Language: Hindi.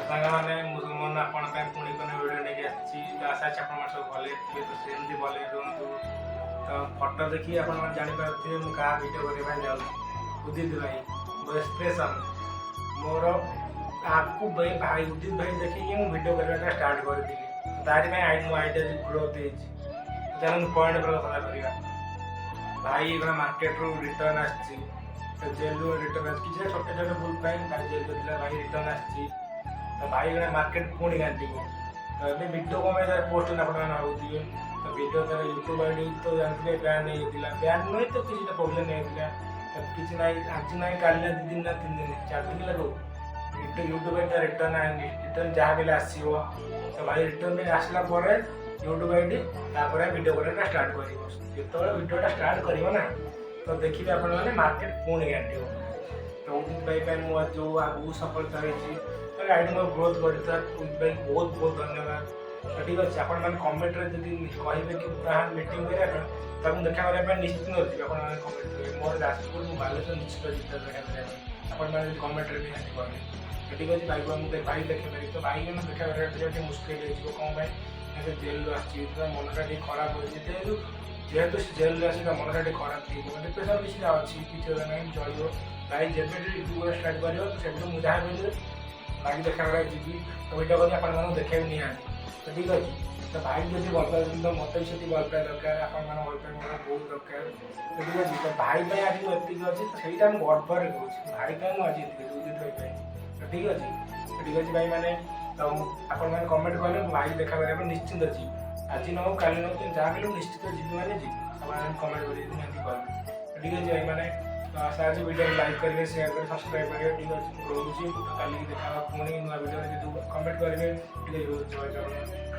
साଙ୍ଗमाने मुझे आपण पुणी कोने वीडियो नहीं आसी आशा अच्छे आप सब भले थे तो सेमती भले रुहतु तो फोटो देखिए आप जापारे मुझे क्या वीडियो करने जाऊँ उदित भाई मो एक्सप्रेशन मोर आपको भाई उदित भाई देखिए मुझे वीडियो करने स्टार्ट कर दी तारी मो आईडिया ग्रोथ चलो पॉइंट पर कथा करवा भाई मार्केट रू रिटर्न आसी जेल रिटर्न आस छोटे छोटे भूल भाई जेल भाई रिटर्न आसी तो भाई मार्केट पुणी घाटी तो ये वीडियो कम पोस्ट आपने भावुए तो वीडियो तरह यूट्यूब आईडी तो जानते बैन होता बैन नुहे तो किसी प्रोब्लेम नहीं होता तो किसी ना आज ना का 2 दिन ना 3 दिन 4 दिन लगो यूट्यूब आईडी रिटर्न जहाँ भी आसो तो भाई रिटर्न में आसला यूट्यूब आईडी वीडियो करना स्टार्ट कर जो वीडियोटा स्टार्ट कर तो देखिए आपने मार्केट पुणी घाटी तो उदित भाई मुझे जो आगू सफलता होती आईडी मोर ग्रोथ कर उदित भाई बहुत बहुत धन्यवाद तो ठीक अच्छे आपने कमेंट रे जब कहे कि मीटिंग करने देखा करने निश्चित अच्छी आप कमेंट मोर जाजपुर मुझे बालेश्वर निश्चित जीत देखा आपने कमेंट रे भी कहे तो ठीक अच्छे भाई को मुझे भाई देखे तो भाई देखा करने मुस्किल हो कौन भाई जेल आसी मनटा टे खराब हो जेहेतु जेल आस मनटा टे खराब थी डिप्रेशन किसी अच्छी किसी ना चलो भाई जब यूट्यूब स्टार्ट कर मुझे जहाँ भी भाई देखा जी तो वीडियो करके आप देखा नहीं तो ठीक अच्छे तो भाई जब भल पाए तो मत भी से भल पाए दरकार आपण भल पाए बहुत दरकार तो ठीक अच्छे तो भाई आज एति अच्छे तो सहीटा मुझे गर्वर कहे भाई का मुझे उदित भाई तो ठीक अच्छे तो ठीक अच्छे भाई मैंने तो आपण कमेंट कले भाई देखा करने निश्चिंत अच्छी आज न हो काली न जहाँ भी निश्चित जी मैंने जी कमेंट कर तो ठीक अच्छे भाई मैंने तो आशा अच्छे वीडियो लाइक करेंगे शेयर करेंगे सब्सक्राइब करेंगे ठीक अच्छे रोचे कल देखा पुणी नुआ वीडियो कमेंट करेंगे ठीक है जय जगन्नाथ।